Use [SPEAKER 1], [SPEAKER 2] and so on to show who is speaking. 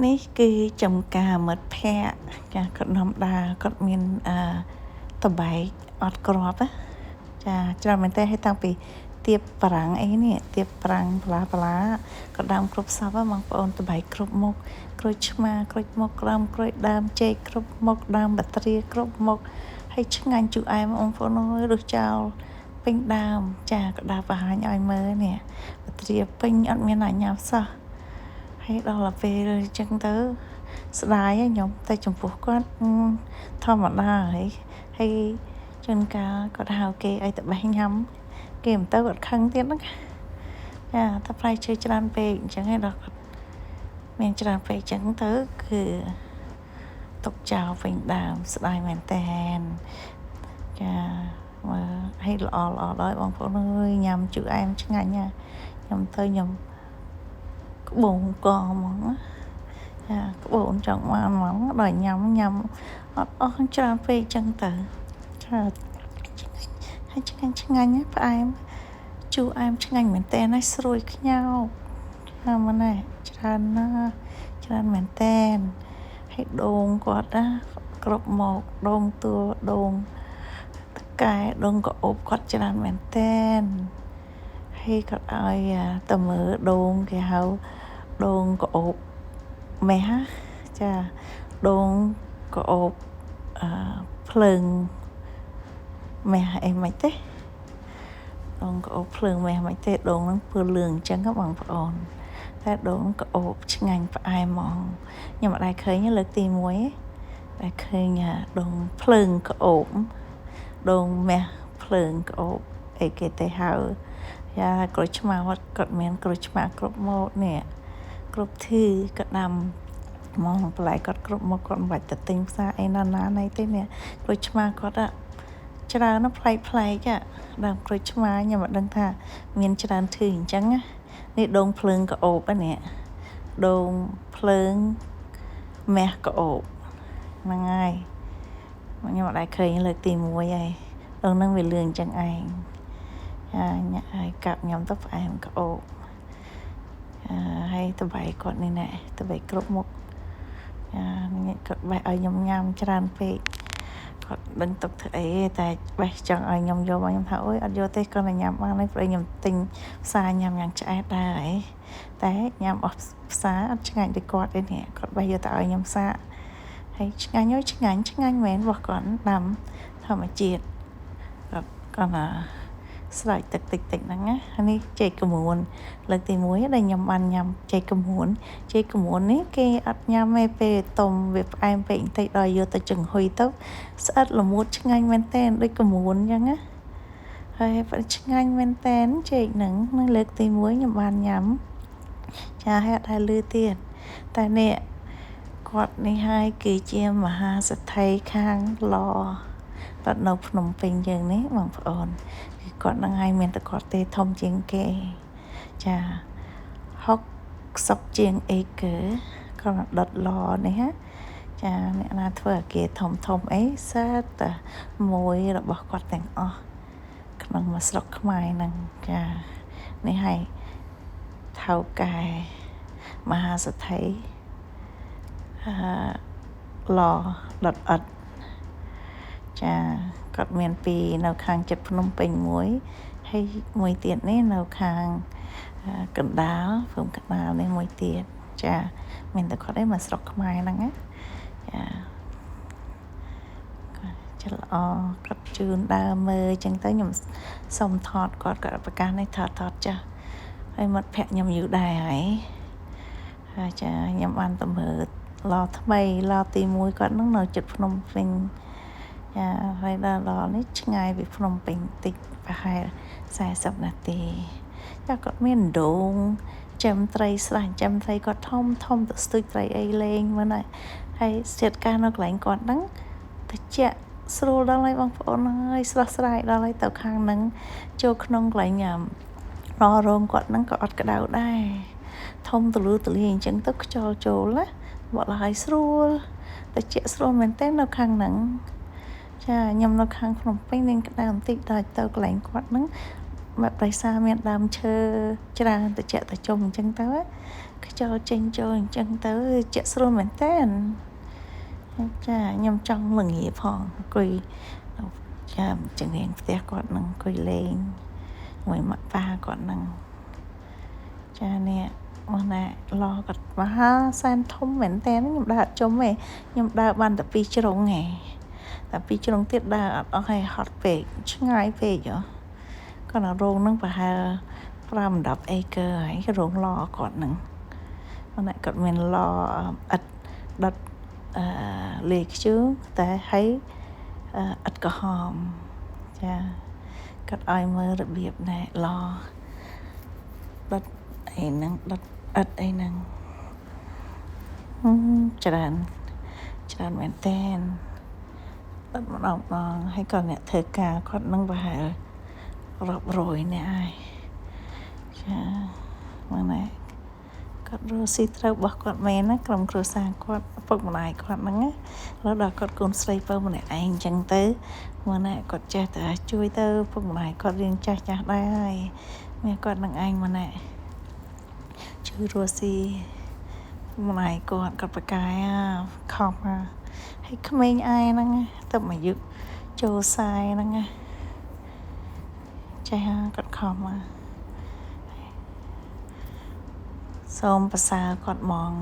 [SPEAKER 1] នេះគឺចំការមិត្តភ័ក្តិចាគាត់នាំដើរគាត់មានតបែកអត់ក្របណាចាច្រើនមែនតើឲ្យតាំងពីទៀបប្រាំងអីនេះទៀបប្រាំងបលាគាត់ដើមគ្រប់សពហ្នឹងបងប្អូនតបែកគ្រប់មុខក្រូចឆ្មាក្រូចមុខក្រាមក្រូចដើមចេកគ្រប់មុខដើមបាត្រាគ្រប់មុខហើយឆ្ងាញ់ជូរអែមបងប្អូនអើយរសចោលពេញដើមចាក៏ដើរបង្ហាញឲ្យមើលនេះបាត្រាពេញអត់មានណាញ៉ាំសោះហើយដល់ពេលអញ្ចឹងទៅស្ដាយខ្ញុំតែចំពោះគាត់ធម្មតាហើយជួនកាលគាត់ហៅគេឲ្យទៅបេះញ៉ាំគេមិនទៅគាត់ខឹងទៀតហ្នឹងចាតែផ្លែឈើច្រើនពេកអញ្ចឹងឯងដល់គាត់មានច្រើនពេកអញ្ចឹងទៅគឺទុកចោលវិញដើមស្ដាយមែនតើចាមើលឲ្យល្អដល់បងប្អូនអើយញ៉ាំជូរអែមឆ្ងាញ់ណាខ្ញុំទៅខ្ញុំក្បូងកហ្មងចាក្បូនចង់បានហ្មងដល់ញ៉ាំអត់អស់ច្រើនពេកអញ្ចឹងទៅចាហើយឆ្ងាញ់ផ្អែមជូរអែមឆ្ងាញ់មែនតើណាស្រួយខ្ញោកអាម៉ណែច្រើនណាស់ច្រើនមែនតើហើយដូងគាត់ណាគ្រប់មកដូងតួដូងតកែដូងក្អូបគាត់ច្រើនមែនតើហើយគាត់ឲ្យទៅមើលដូងគេហៅដូងក្អូបមេះចាដូងក្អូបភ្លើងមេះអីមិនទេដូងក្អូបភ្លើងមេះមិនទេដូងហ្នឹងពឺលឿងអញ្ចឹងបងប្អូនតែដូងក្អូបឆ្ងាញ់ផ្អែមហ្មងខ្ញុំអត់ដែលឃើញលើកទី1តែឃើញដូងភ្លើងក្អូបដូងមេះភ្លើងក្អូបអីគេទៅហៅយ៉ាក្រូចឆ្មាគាត់មានក្រូចឆ្មាគ្រប់ម៉ូតនេះគ្រប់ធីគាត់ដាំមកបន្លែគាត់គ្រប់មកគាត់មិនបាច់ទៅទិញផ្សារអីណាណៃទេនេះក្រូចឆ្មាគាត់ច្រើនណាស់ប្លែកដើមក្រូចឆ្មាខ្ញុំមិនដឹងថាមានច្រើនធឺអញ្ចឹងណានេះដូងភ្លើងក្អូបនេះដូងភ្លើងមេះក្អូបហ្នឹងហើយខ្ញុំអត់ដែលឃើញលើកទី1ហើយដូងហ្នឹងវាលឿងអញ្ចឹងឯងហើយកាប់ខ្ញុំទៅផ្អែមក្អូបហើយតបែកគាត់នេះណែតបែកគ្រប់មុខនេះគាត់បេះឲ្យខ្ញុំញ៉ាំច្រើនពេកគាត់ដឹងទុកធ្វើអីតែបេះចង់ឲ្យខ្ញុំយកមកខ្ញុំថាអូយអត់យកទេគាត់តែញ៉ាំបានហើយព្រោះខ្ញុំទិញផ្សារញ៉ាំយ៉ាងឆ្អែតដែរហីតែញ៉ាំអស់ផ្សារអត់ឆ្ងាញ់ដូចគាត់ទេនេះគាត់បេះយកទៅឲ្យខ្ញុំសាកហើយឆ្ងាញ់មែនរបស់គាត់ដាំធម្មជាតិគាត់ស្រោចទឹកតិចហ្នឹងណានេះចេកកមួនលើកទី1ដែលខ្ញុំបានញ៉ាំចេកកមួននេះគេអត់ញ៉ាំទេពេលទុំវាផ្អែមពេកបន្តិចដល់យកទៅចំហុយទៅស្អិតល្មួតឆ្ងាញ់មែនតើដូចកមួនអញ្ចឹងណាហើយឆ្ងាញ់មែនតើចេកហ្នឹងលើកទី1ខ្ញុំបានញ៉ាំចាហើយអត់ដែលលឺទៀតតែនេះគាត់នេះហើយគឺជាមហាសេដ្ឋីខាងឡគាត់នៅភ្នំពេញយើងនេះបងប្អូនគឺគាត់នឹងឲ្យមានតែគាត់ទេធំជាងគេចា60ជាងអេកឺគាត់ដុតឡនេះចាអ្នកណាធ្វើអាគារធំអីសាតែមួយរបស់គាត់ទាំងអស់ក្នុងមួយស្រុកខ្មែរហ្នឹងចានេះឲ្យថៅកែមហាសេដ្ឋីឡដុតអិតចាគាត់មានពីរនៅខាងចិត្តភ្នំពេញមួយហើយមួយទៀតនេះនៅខាងកណ្ដាលភូមិកណ្ដាលនេះមួយទៀតចាមានតែគាត់ឯងមកស្រុកខ្មែរហ្នឹងណាចាល្អគាត់ជឿនដើរមើលអញ្ចឹងទៅខ្ញុំសុំថតគាត់ប្រកាសនេះថតចាស់ហើយមិត្តភ័ក្ដិខ្ញុំយូរដែរហើយចាខ្ញុំបានទៅមើលឡថ្មីឡទី1គាត់នឹងនៅចិត្តភ្នំពេញចាហើយដល់នេះឆ្ងាយពីភ្នំពេញតិចប្រហែល40នាទីចាគាត់មានដូងចាំត្រីស្រះចាំត្រីគាត់ធំទៅស្ទូចត្រីអីលេងមើលហើយស្ថិតការនៅកន្លែងគាត់ហ្នឹងតិចស្រួលដល់ហើយបងប្អូនហើយស្រស់ស្រាយដល់ហើយទៅខាងហ្នឹងចូលក្នុងកន្លែងរោងគាត់ហ្នឹងក៏អត់ក្តៅដែរធំទូលាយអញ្ចឹងទៅខ្យល់ចូលណាបកឲ្យស្រួលតែស្រួលមែនតើនៅខាងហ្នឹងចាខ្ញុំនៅខាងភ្នំពេញនឹងក្តៅបន្តិចដល់ទៅកន្លែងគាត់ហ្នឹង បែបប្រៃសាមានដើមឈើច្រើនតិចទៅជុំអញ្ចឹងទៅខ្យល់ចេញចូលអញ្ចឹងទៅជាក់ស្រួលមែនតើចាខ្ញុំចង់ល្ងាផងអង្គុយចាជំនាញផ្ទះគាត់នឹងអង្គុយលេងមួយម៉ាក់ប៉ាគាត់នឹងចានេះមកណាឡគាត់មហាសែនធំមែនតើខ្ញុំដើរអត់ជុំទេខ្ញុំដើរបានតែ2ជ្រុងឯងតែ2ជ្រុងទៀតដើរអត់អស់ហើយហត់ពេកឆ្ងាយពេកហ៎គាត់រោងនឹងប្រហែល5-10 acre ហើយរោងឡគាត់នឹងមកគាត់មានឡឥតដុតលេខ្ជូតែហើយឥតក្រហមចាគាត់ឲ្យមើលរបៀបណែឡដុតអីហ្នឹងដុតឥតអីហ្នឹងច្រើនមែនតើដុតម្ដងហើយក៏អ្នកធ្វើការគាត់នឹងប្រហែលរាប់រយនាក់ហើយចាមកណែគាត់រស់ស៊ីត្រូវរបស់គាត់មែនណាក្រុមគ្រួសារគាត់ឪពុកម្ដាយគាត់ហ្នឹងណាแล้วដល់គាត់កូនស្រីពៅម្នាក់ឯងអញ្ចឹងទៅមកណែគាត់ចេះតែជួយទៅឪពុកម្ដាយគាត់រៀងចាស់ដែរហើយមានគាត់នឹងឯងមកណែជួយរស់ស៊ីម្ដាយគាត់ប្រកាយខំហើយក្មេងឯហ្នឹងទៅមកយុចូល40ហ្នឹងចេះគាត់ខំសូមប្រសើរគាត់ហ្មង